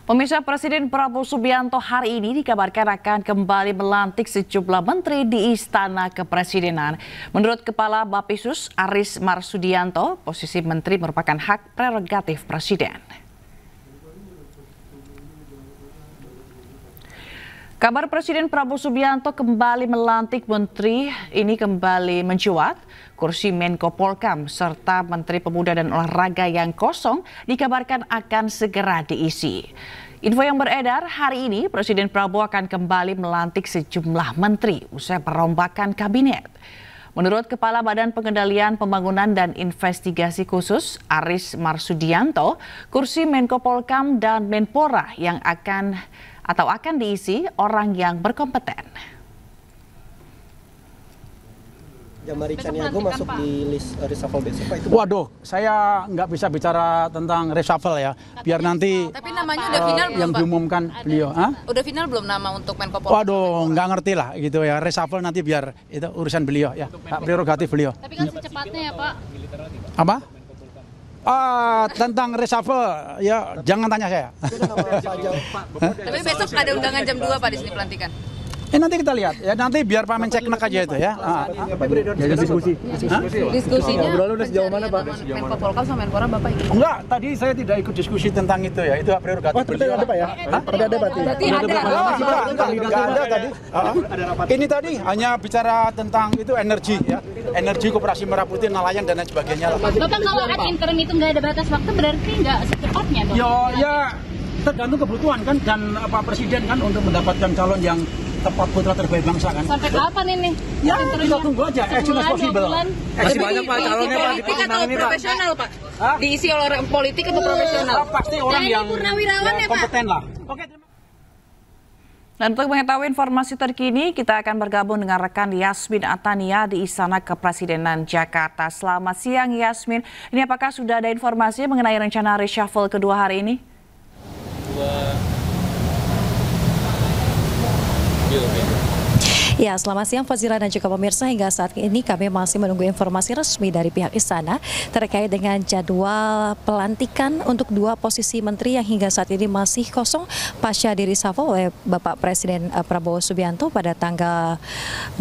Pemirsa, Presiden Prabowo Subianto hari ini dikabarkan akan kembali melantik sejumlah menteri di Istana Kepresidenan. Menurut Kepala Bappesus Aris Marsudianto, posisi menteri merupakan hak prerogatif Presiden. Kabar Presiden Prabowo Subianto kembali melantik menteri ini kembali mencuat. Kursi Menko Polhukam serta Menteri Pemuda dan Olahraga yang kosong dikabarkan akan segera diisi. Info yang beredar hari ini, Presiden Prabowo akan kembali melantik sejumlah menteri usai perombakan kabinet. Menurut Kepala Badan Pengendalian Pembangunan dan Investigasi Khusus Aris Marsudianto, kursi Menko Polhukam dan Menpora yang akan diisi orang yang berkompeten. Jamari Caniago masuk di list reshuffle besok, Pak. Waduh, saya nggak bisa bicara tentang reshuffle ya. Biar nanti tapi namanya udah final belum, yang Pak? diumumkan beliau. Udah final belum nama untuk Menko Polhukam? Waduh, nggak ngerti lah gitu ya. Reshuffle nanti biar itu urusan beliau ya, hak prerogatif beliau. Tapi kan secepatnya ya, Pak. Apa? Tentang reshuffle ya jangan tanya saya. Tapi besok ada undangan jam 2 Pak di sini pelantikan. Nanti kita lihat ya, nanti biar Pak Menceknek aja itu ya. Diskusinya udah sejauh mana, Pak? Menko Polhukam sama Menpora Bapak ikut? Enggak, tadi saya tidak ikut diskusi tentang itu ya. Itu hak prerogatif beliau. Ada, Pak ya? Ada berarti? Berarti ada. Enggak ada tadi. Ini tadi hanya bicara tentang itu energi ya. Energi Koperasi Merah Putih, nelayan dan lain sebagainya. Bapak kalau ada interim itu nggak ada batas waktu berarti nggak secepatnya dong? Ya tergantung kebutuhan kan dan Presiden kan untuk mendapatkan calon yang tepat putra terbaik bangsa kan. Sampai kapan ini? Ya kita tunggu aja. As soon as possible. Masih banyak Pak calonnya Pak di pertimbangan ini Pak. Profesional Pak. Diisi oleh orang politik atau profesional? Pasti orang yang kompeten lah. Oke. Dan untuk mengetahui informasi terkini, kita akan bergabung dengan rekan Yasmin Atania di Istana Kepresidenan Jakarta. Selamat siang Yasmin, ini apakah sudah ada informasi mengenai rencana reshuffle kedua hari ini? Ya, selamat siang Fazila dan juga pemirsa. Hingga saat ini kami masih menunggu informasi resmi dari pihak Istana terkait dengan jadwal pelantikan untuk dua posisi menteri yang hingga saat ini masih kosong pasca direshuffle oleh Bapak Presiden Prabowo Subianto pada tanggal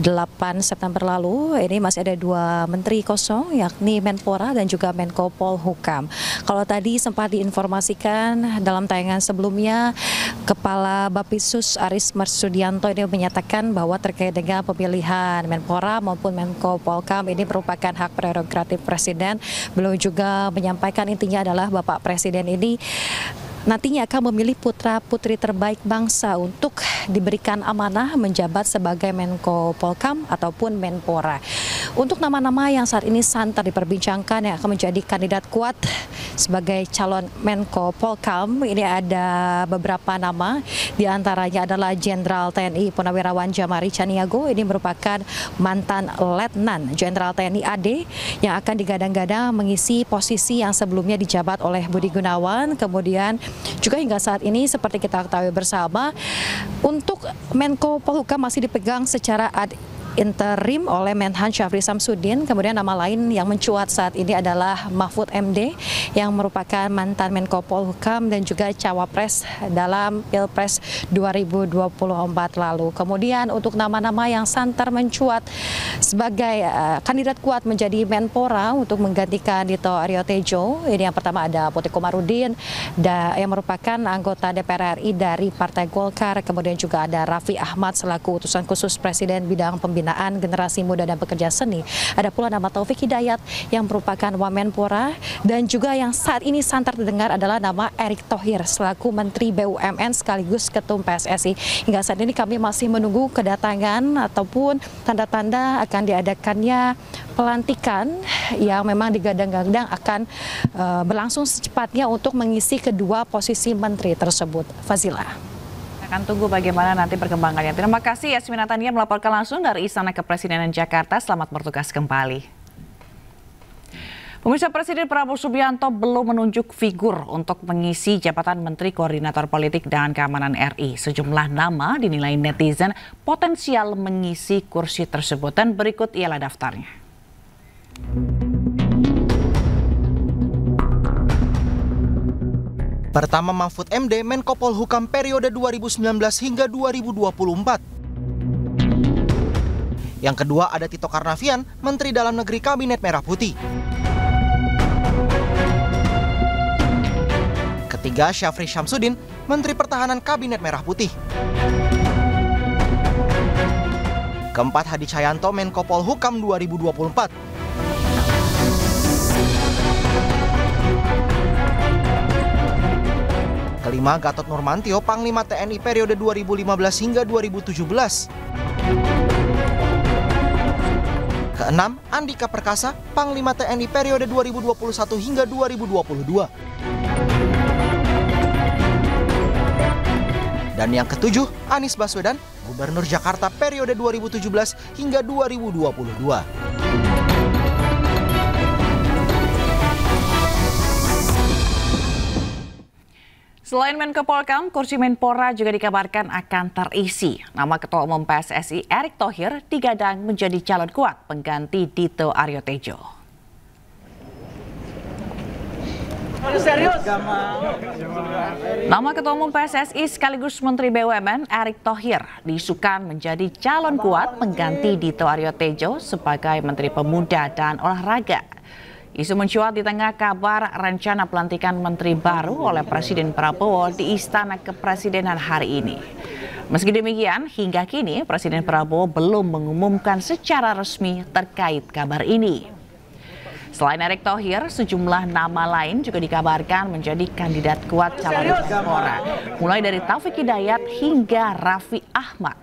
8 September lalu. Ini masih ada dua menteri kosong, yakni Menpora dan juga Menko Polhukam. Kalau tadi sempat diinformasikan dalam tayangan sebelumnya, Kepala Bappesus Aris Marsudianto ini menyatakan bahwa terkait dengan pemilihan Menpora maupun Menko Polhukam ini merupakan hak prerogatif Presiden. Beliau juga menyampaikan intinya adalah Bapak Presiden ini nantinya akan memilih putra-putri terbaik bangsa untuk diberikan amanah menjabat sebagai Menko Polhukam ataupun Menpora. Untuk nama-nama yang saat ini santer diperbincangkan yang akan menjadi kandidat kuat sebagai calon Menko Polhukam, ini ada beberapa nama, diantaranya adalah Jenderal TNI Purnawirawan Jamari Caniago. Ini merupakan mantan Letnan Jenderal TNI AD yang akan digadang-gadang mengisi posisi yang sebelumnya dijabat oleh Budi Gunawan. Kemudian juga hingga saat ini seperti kita ketahui bersama, untuk Menko Polhukam masih dipegang secara interim oleh Menhan Syafri Samsudin. Kemudian nama lain yang mencuat saat ini adalah Mahfud MD yang merupakan mantan Menko Polhukam dan juga cawapres dalam Pilpres 2024 lalu. Kemudian untuk nama-nama yang santer mencuat sebagai kandidat kuat menjadi Menpora untuk menggantikan Dito Aryo Tejo. Ini yang pertama ada Putri Komarudin yang merupakan anggota DPR RI dari Partai Golkar. Kemudian juga ada Raffi Ahmad selaku utusan khusus Presiden bidang pembinaan generasi muda dan pekerja seni. Ada pula nama Taufik Hidayat yang merupakan Wamenpora, dan juga yang saat ini santer terdengar adalah nama Erick Thohir selaku Menteri BUMN sekaligus Ketum PSSI. Hingga saat ini kami masih menunggu kedatangan ataupun tanda-tanda akan diadakannya pelantikan yang memang digadang-gadang akan berlangsung secepatnya untuk mengisi kedua posisi menteri tersebut. Fazila. Akan tunggu bagaimana nanti perkembangannya. Terima kasih Yasmin Atania melaporkan langsung dari Istana Kepresidenan Jakarta. Selamat bertugas kembali. Pemirsa, Presiden Prabowo Subianto belum menunjuk figur untuk mengisi jabatan Menteri Koordinator Politik dan Keamanan RI. Sejumlah nama dinilai netizen potensial mengisi kursi tersebut, dan berikut ialah daftarnya. Pertama Mahfud MD, Menko Polhukam periode 2019 hingga 2024. Yang kedua ada Tito Karnavian, Menteri Dalam Negeri Kabinet Merah Putih. Ketiga Syafri Syamsuddin, Menteri Pertahanan Kabinet Merah Putih. Keempat Hadi Cahyanto, Menko Polhukam 2024. Kelima Gatot Nurmantio, Panglima TNI periode 2015 hingga 2017. Keenam Andika Perkasa, Panglima TNI periode 2021 hingga 2022. Dan yang ketujuh, Anies Baswedan, Gubernur Jakarta periode 2017 hingga 2022. Selain Menko Polhukam, kursi Menpora juga dikabarkan akan terisi. Nama Ketua Umum PSSI Erick Thohir digadang menjadi calon kuat pengganti Dito Aryo Tejo. Nama Ketua Umum PSSI sekaligus Menteri BUMN Erick Thohir diisukan menjadi calon kuat pengganti Dito Aryo Tejo sebagai Menteri Pemuda dan Olahraga. Isu mencuat di tengah kabar rencana pelantikan menteri baru oleh Presiden Prabowo di Istana Kepresidenan hari ini. Meski demikian, hingga kini Presiden Prabowo belum mengumumkan secara resmi terkait kabar ini. Selain Erick Thohir, sejumlah nama lain juga dikabarkan menjadi kandidat kuat calon Menpora, mulai dari Taufik Hidayat hingga Raffi Ahmad.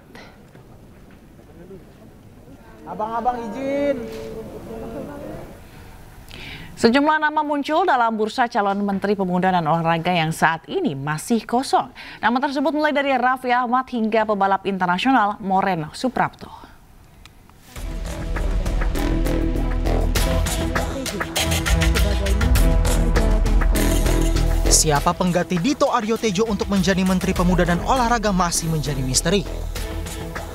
Abang-abang izin. Sejumlah nama muncul dalam bursa calon Menteri Pemuda dan Olahraga yang saat ini masih kosong. Nama tersebut mulai dari Raffi Ahmad hingga pebalap internasional Moreno Suprapto. Siapa pengganti Dito Aryo Tejo untuk menjadi Menteri Pemuda dan Olahraga masih menjadi misteri.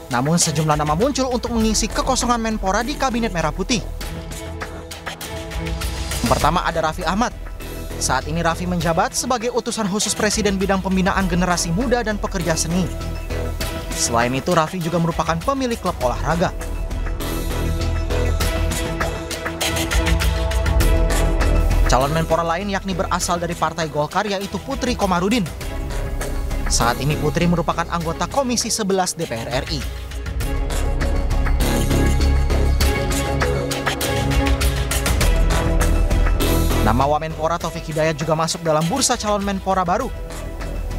Namun sejumlah nama muncul untuk mengisi kekosongan Menpora di Kabinet Merah Putih. Pertama ada Raffi Ahmad. Saat ini Raffi menjabat sebagai utusan khusus Presiden bidang pembinaan generasi muda dan pekerja seni. Selain itu Raffi juga merupakan pemilik klub olahraga. Calon Menpora lain yakni berasal dari Partai Golkar yaitu Putri Komarudin. Saat ini Putri merupakan anggota Komisi 11 DPR RI. Nama Wamenpora Taufik Hidayat juga masuk dalam bursa calon Menpora baru.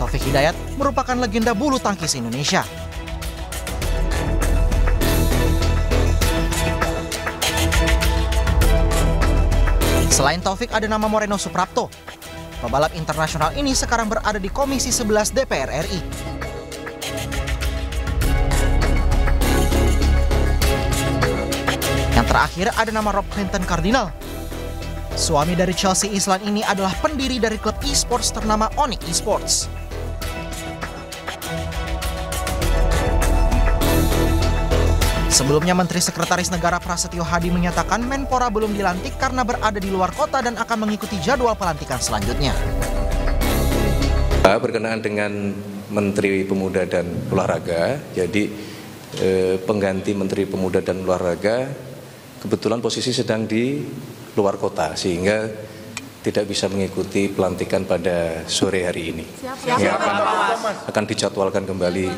Taufik Hidayat merupakan legenda bulu tangkis Indonesia. Selain Taufik ada nama Moreno Suprapto. Pebalap internasional ini sekarang berada di Komisi 11 DPR RI. Yang terakhir ada nama Rob Clinton Cardinal. Suami dari Chelsea Islan ini adalah pendiri dari klub e-sports ternama Onyx Esports. Sebelumnya Menteri Sekretaris Negara Prasetyo Hadi menyatakan Menpora belum dilantik karena berada di luar kota dan akan mengikuti jadwal pelantikan selanjutnya. Berkenaan dengan Menteri Pemuda dan Olahraga, jadi pengganti Menteri Pemuda dan Olahraga kebetulan posisi sedang di luar kota sehingga tidak bisa mengikuti pelantikan pada sore hari ini. Akan dijadwalkan kembali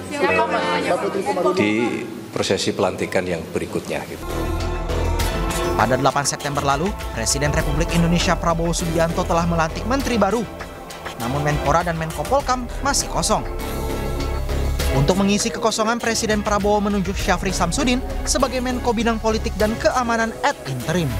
di prosesi pelantikan yang berikutnya. Pada 8 September lalu, Presiden Republik Indonesia Prabowo Subianto telah melantik menteri baru. Namun Menpora dan Menko Polhukam masih kosong. Untuk mengisi kekosongan, Presiden Prabowo menunjuk Syafri Syamsuddin sebagai Menko Bidang Politik dan Keamanan ad interim.